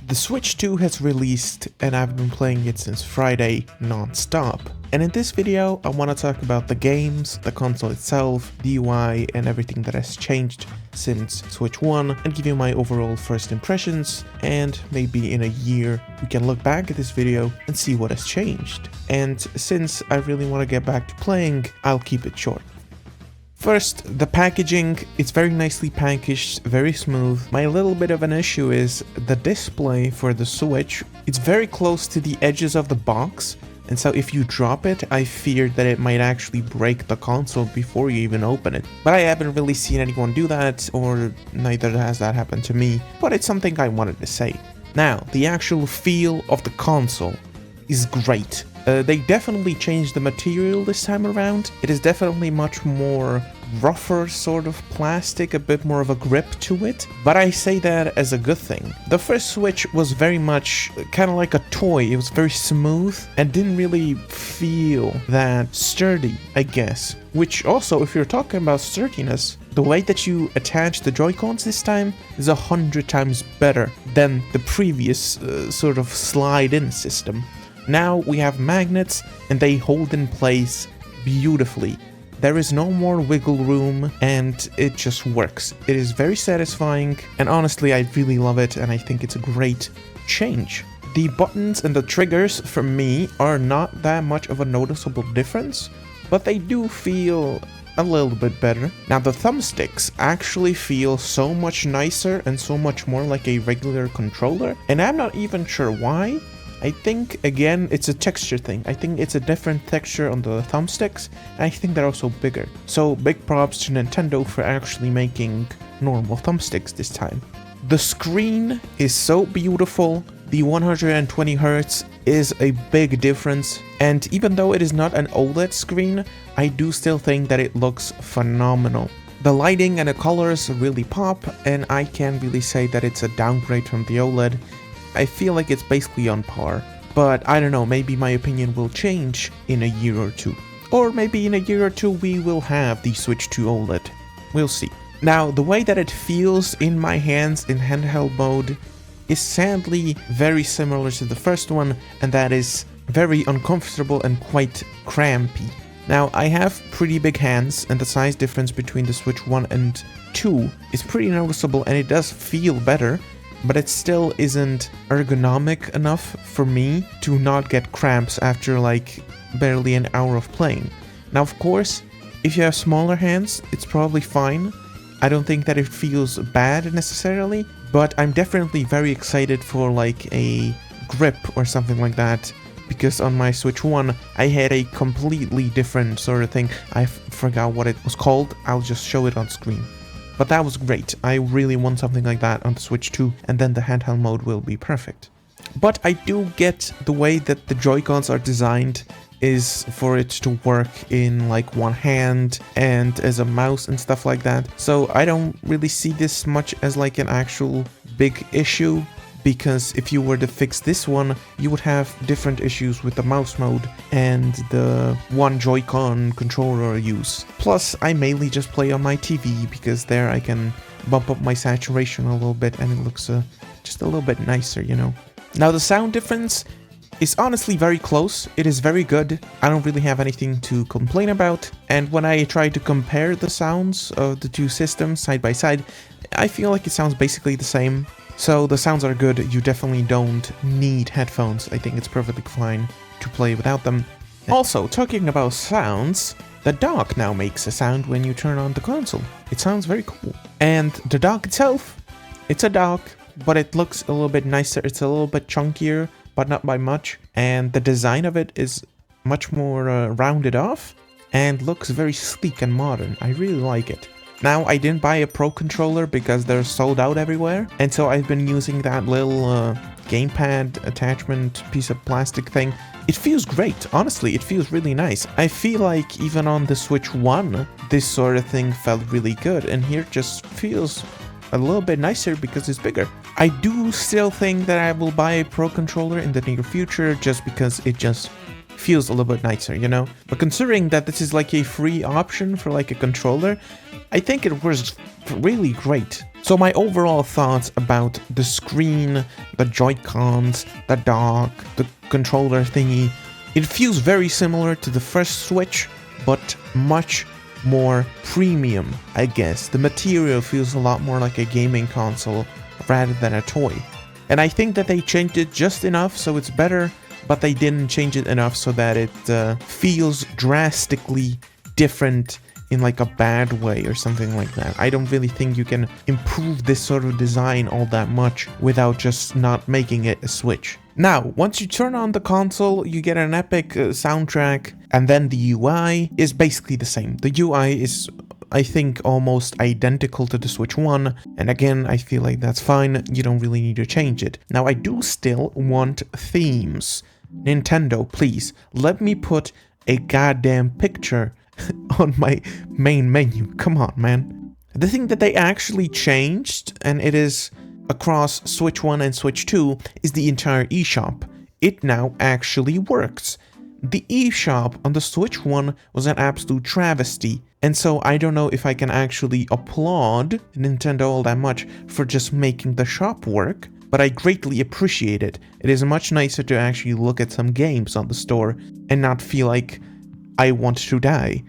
The Switch 2 has released and I've been playing it since Friday non-stop. And in this video I want to talk about the games, the console itself, the UI and everything that has changed since Switch 1 and give you my overall first impressions, and maybe in a year we can look back at this video and see what has changed. And since I really want to get back to playing, I'll keep it short. First, the packaging, it's very nicely packaged, very smooth. My little bit of an issue is the display for the Switch. It's very close to the edges of the box, and so if you drop it, I fear that it might actually break the console before you even open it. But I haven't really seen anyone do that, or neither has that happened to me, but it's something I wanted to say. Now, the actual feel of the console is great. They definitely changed the material this time around. It is definitely much more rougher sort of plastic, a bit more of a grip to it, but I say that as a good thing. The first Switch was very much kind of like a toy. It was very smooth and didn't really feel that sturdy, I guess. Which also, if you're talking about sturdiness, the way that you attach the Joy-Cons this time is 100 times better than the previous sort of slide-in system. Now we have magnets and they hold in place beautifully. There is no more wiggle room and it just works. It is very satisfying and honestly I really love it and I think it's a great change. The buttons and the triggers for me are not that much of a noticeable difference, but they do feel a little bit better. Now the thumbsticks actually feel so much nicer and so much more like a regular controller, and I'm not even sure why. I think, again, it's a texture thing. I think it's a different texture on the thumbsticks, and I think they're also bigger. So big props to Nintendo for actually making normal thumbsticks this time. The screen is so beautiful. The 120 Hz is a big difference, and even though it is not an OLED screen, I do still think that it looks phenomenal. The lighting and the colors really pop, and I can't really say that it's a downgrade from the OLED. I feel like it's basically on par, but I don't know, maybe my opinion will change in a year or two. Or maybe in a year or two we will have the Switch 2 OLED. We'll see. Now, the way that it feels in my hands in handheld mode is sadly very similar to the first one, and that is very uncomfortable and quite crampy. Now, I have pretty big hands, and the size difference between the Switch 1 and 2 is pretty noticeable, and it does feel better, but it still isn't ergonomic enough for me to not get cramps after like barely an hour of playing. Now, of course, if you have smaller hands, it's probably fine. I don't think that it feels bad necessarily, but I'm definitely very excited for like a grip or something like that, because on my Switch 1 I had a completely different sort of thing. I forgot what it was called. I'll just show it on screen. But that was great. I really want something like that on the Switch 2, and then the handheld mode will be perfect. But I do get the way that the Joy-Cons are designed is for it to work in like one hand and as a mouse and stuff like that. So I don't really see this much as like an actual big issue, because if you were to fix this one, you would have different issues with the mouse mode and the one Joy-Con controller use. Plus, I mainly just play on my TV, because there I can bump up my saturation a little bit and it looks just a little bit nicer, you know. Now, the sound difference is honestly very close. It is very good. I don't really have anything to complain about. And when I try to compare the sounds of the two systems side by side, I feel like it sounds basically the same. So the sounds are good. You definitely don't need headphones. I think it's perfectly fine to play without them. Also, talking about sounds, the dock now makes a sound when you turn on the console. It sounds very cool. And the dock itself, it's a dock, but it looks a little bit nicer. It's a little bit chunkier, but not by much. And the design of it is much more rounded off and looks very sleek and modern. I really like it. Now, I didn't buy a Pro controller because they're sold out everywhere, and so I've been using that little gamepad attachment piece of plastic thing. It feels great, honestly, it feels really nice. I feel like even on the Switch 1, this sort of thing felt really good, and here it just feels a little bit nicer because it's bigger. I do still think that I will buy a Pro controller in the near future, just because it just feels a little bit nicer, you know? But considering that this is like a free option for like a controller, I think it was really great. So my overall thoughts about the screen, the Joy-Cons, the dock, the controller thingy, it feels very similar to the first Switch, but much more premium, I guess. The material feels a lot more like a gaming console rather than a toy. And I think that they changed it just enough so it's better, but they didn't change it enough so that it feels drastically different in like a bad way or something like that. I don't really think you can improve this sort of design all that much without just not making it a Switch. Now, once you turn on the console, you get an epic soundtrack, and then the UI is basically the same. The UI is, I think, almost identical to the Switch 1, and again, I feel like that's fine, you don't really need to change it. Now, I do still want themes. Nintendo, please, let me put a goddamn picture on my main menu. Come on, man. The thing that they actually changed, and it is across Switch 1 and Switch 2, is the entire eShop. It now actually works. The eShop on the Switch 1 was an absolute travesty, and so I don't know if I can actually applaud Nintendo all that much for just making the shop work, but I greatly appreciate it. It is much nicer to actually look at some games on the store and not feel like I want to die.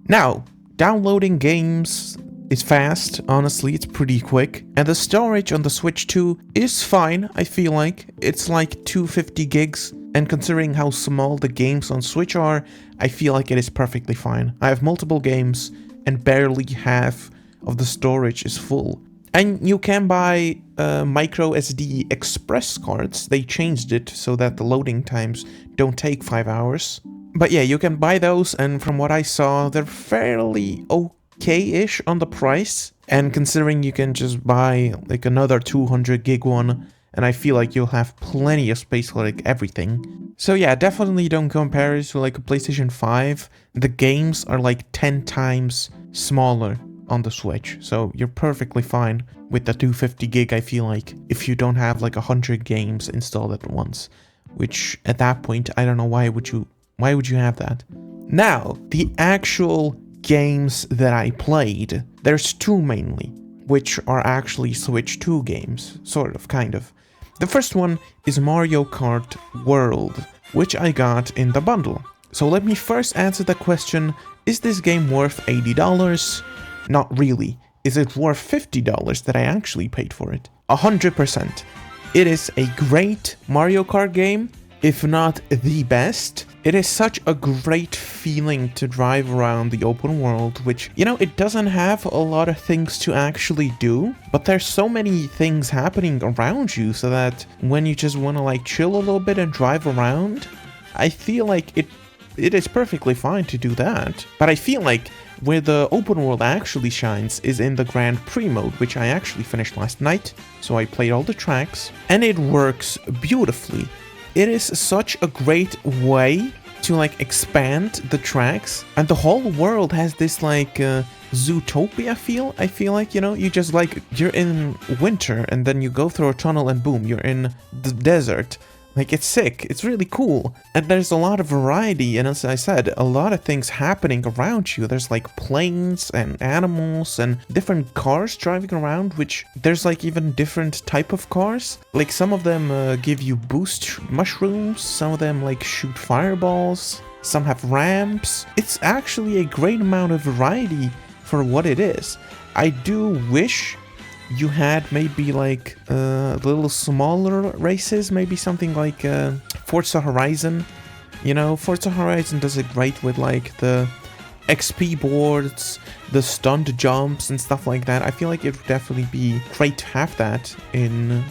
Now, downloading games is fast, honestly, it's pretty quick, and the storage on the Switch 2 is fine, I feel like. It's like 250 gigs, and considering how small the games on Switch are, I feel like it is perfectly fine. I have multiple games, and barely half of the storage is full. And you can buy micro SD express cards. They changed it so that the loading times don't take 5 hours. But yeah, you can buy those, and from what I saw, they're fairly okay-ish on the price. And considering you can just buy like another 200 gig one, and I feel like you'll have plenty of space for like everything. So yeah, definitely don't compare it to like a PlayStation 5. The games are like 10 times smaller on the Switch, so you're perfectly fine with the 250 gig, I feel like, if you don't have like 100 games installed at once. Which, at that point, I don't know why would you have that? Now, the actual games that I played, there's two mainly, which are actually Switch 2 games, sort of, kind of. The first one is Mario Kart World, which I got in the bundle. So let me first answer the question, is this game worth $80? Not really. Is it worth $50 that I actually paid for it? 100%. It is a great Mario Kart game, if not the best. It is such a great feeling to drive around the open world, which, you know, it doesn't have a lot of things to actually do, but there's so many things happening around you so that when you just want to like chill a little bit and drive around, I feel like it is perfectly fine to do that. But I feel like where the open world actually shines is in the Grand Prix mode, which I actually finished last night, so I played all the tracks, and it works beautifully. It is such a great way to like expand the tracks, and the whole world has this like Zootopia feel. I feel like, you know, you just like, you're in winter and then you go through a tunnel and boom, you're in the desert. Like, it's sick, it's really cool, and there's a lot of variety, and as I said, a lot of things happening around you. There's like planes and animals and different cars driving around, which there's like even different type of cars. Like some of them give you boost mushrooms, some of them like shoot fireballs, some have ramps. It's actually a great amount of variety for what it is. I do wish you had maybe like little smaller races, maybe something like Forza Horizon. You know, Forza Horizon does it great with like the XP boards, the stunt jumps and stuff like that. I feel like it would definitely be great to have that in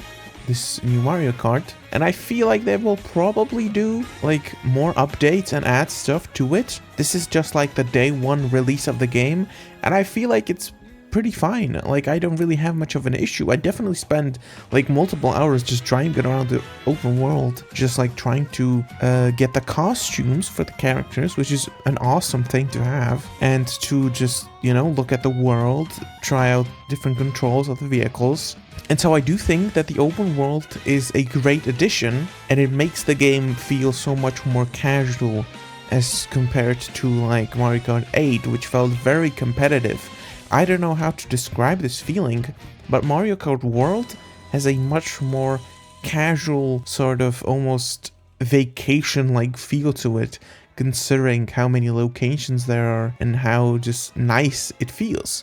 this new Mario Kart. And I feel like they will probably do like more updates and add stuff to it. This is just like the day one release of the game, and I feel like it's pretty fine. Like, I don't really have much of an issue. I definitely spend like multiple hours just driving around the open world, just like trying to get the costumes for the characters, which is an awesome thing to have, and to just, you know, look at the world, try out different controls of the vehicles. And so I do think that the open world is a great addition, and it makes the game feel so much more casual as compared to like Mario Kart 8, which felt very competitive. I don't know how to describe this feeling, but Mario Kart World has a much more casual, sort of almost vacation-like feel to it, considering how many locations there are and how just nice it feels.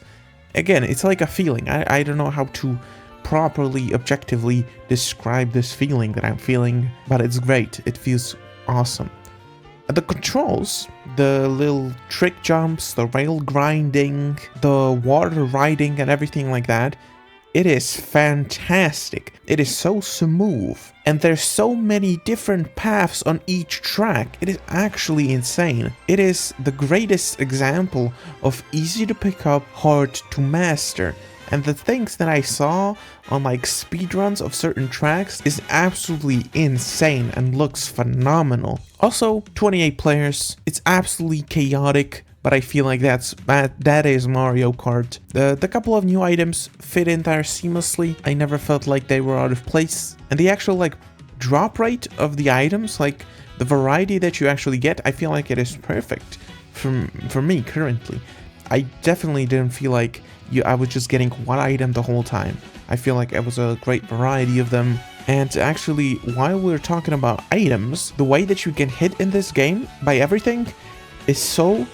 Again, it's like a feeling. I don't know how to properly, objectively describe this feeling that I'm feeling, but it's great. It feels awesome. The controls, the little trick jumps, the rail grinding, the water riding and everything like that, it is fantastic. It is so smooth, and there's so many different paths on each track. It is actually insane. It is the greatest example of easy to pick up, hard to master. And the things that I saw on like speedruns of certain tracks is absolutely insane and looks phenomenal. Also, 28 players, it's absolutely chaotic, but I feel like that is Mario Kart. The couple of new items fit in there seamlessly. I never felt like they were out of place. And the actual like drop rate of the items, like the variety that you actually get, I feel like it is perfect for me currently. I definitely didn't feel like I was just getting one item the whole time. I feel like it was a great variety of them. And actually, while we're talking about items, the way that you get hit in this game by everything is so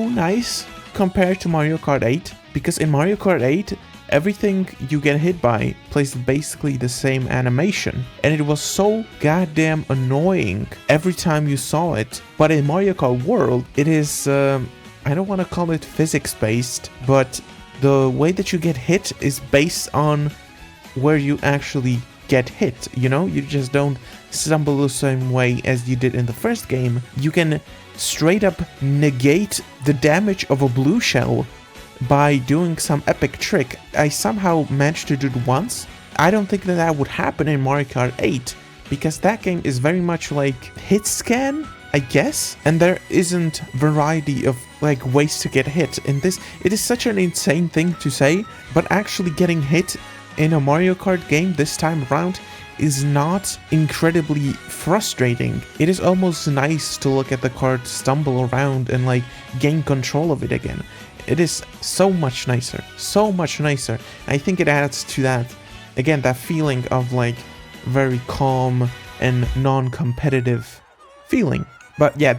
nice compared to Mario Kart 8. Because in Mario Kart 8, everything you get hit by plays basically the same animation. And it was so goddamn annoying every time you saw it. But in Mario Kart World, it is, I don't want to call it physics-based, but the way that you get hit is based on where you actually get hit, you know? You just don't stumble the same way as you did in the first game. You can straight up negate the damage of a blue shell by doing some epic trick. I somehow managed to do it once. I don't think that would happen in Mario Kart 8, because that game is very much like hit scan, I guess, and there isn't variety of like ways to get hit. In this, it is such an insane thing to say, but actually getting hit in a Mario Kart game this time around is not incredibly frustrating. It is almost nice to look at the kart stumble around and like gain control of it again. It is so much nicer, so much nicer. I think it adds to that, again, that feeling of like very calm and non-competitive feeling. But yeah,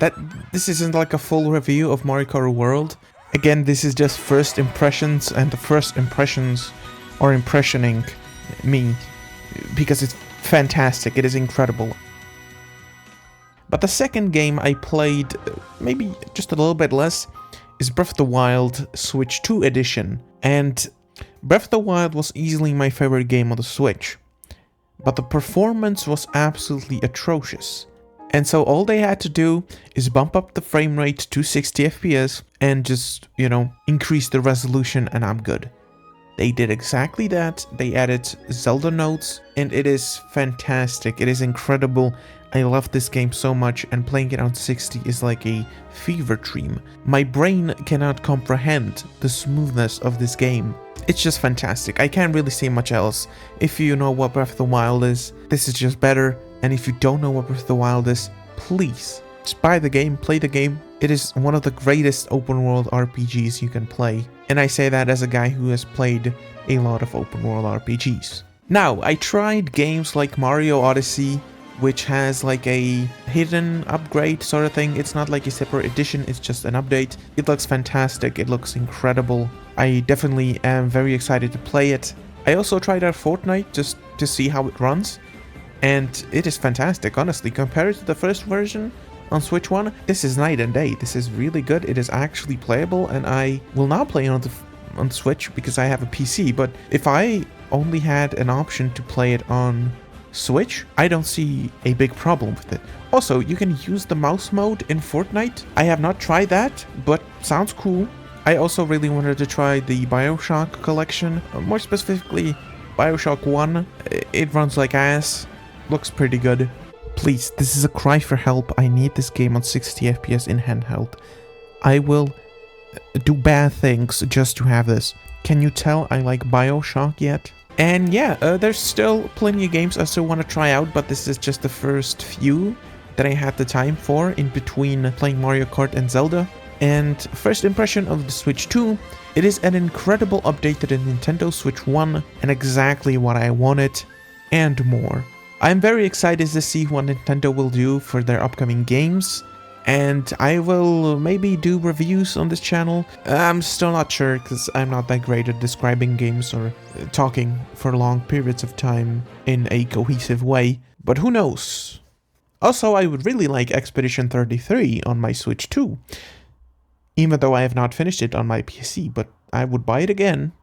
this isn't like a full review of Mario Kart World. Again, this is just first impressions, and the first impressions are impressioning me because it's fantastic. It is incredible. But the second game I played, maybe just a little bit less, is Breath of the Wild Switch 2 edition. And Breath of the Wild was easily my favorite game on the Switch. But the performance was absolutely atrocious. And so all they had to do is bump up the frame rate to 60 FPS and just, you know, increase the resolution, and I'm good. They did exactly that. They added Zelda notes, and it is fantastic. It is incredible. I love this game so much, and playing it on 60 is like a fever dream. My brain cannot comprehend the smoothness of this game. It's just fantastic. I can't really say much else. If you know what Breath of the Wild is, this is just better. And if you don't know what Breath of the Wild is, please just buy the game, play the game. It is one of the greatest open world RPGs you can play. And I say that as a guy who has played a lot of open world RPGs. Now, I tried games like Mario Odyssey, which has like a hidden upgrade sort of thing. It's not like a separate edition, it's just an update. It looks fantastic, it looks incredible. I definitely am very excited to play it. I also tried out Fortnite just to see how it runs. And it is fantastic, honestly. Compared to the first version on Switch 1, this is night and day. This is really good. It is actually playable, and I will now play on the Switch because I have a PC. But if I only had an option to play it on Switch, I don't see a big problem with it. Also, you can use the mouse mode in Fortnite. I have not tried that, but sounds cool. I also really wanted to try the BioShock collection, more specifically BioShock 1. It runs like ass. Looks pretty good. Please, this is a cry for help. I need this game on 60 FPS in handheld. I will do bad things just to have this. Can you tell I like BioShock yet? And yeah, there's still plenty of games I still want to try out, but this is just the first few that I had the time for in between playing Mario Kart and Zelda. And first impression of the Switch 2, it is an incredible update to the Nintendo Switch 1 and exactly what I wanted and more. I'm very excited to see what Nintendo will do for their upcoming games, and I will maybe do reviews on this channel. I'm still not sure because I'm not that great at describing games or talking for long periods of time in a cohesive way, but who knows. Also, I would really like Expedition 33 on my Switch 2. Even though I have not finished it on my PC, but I would buy it again.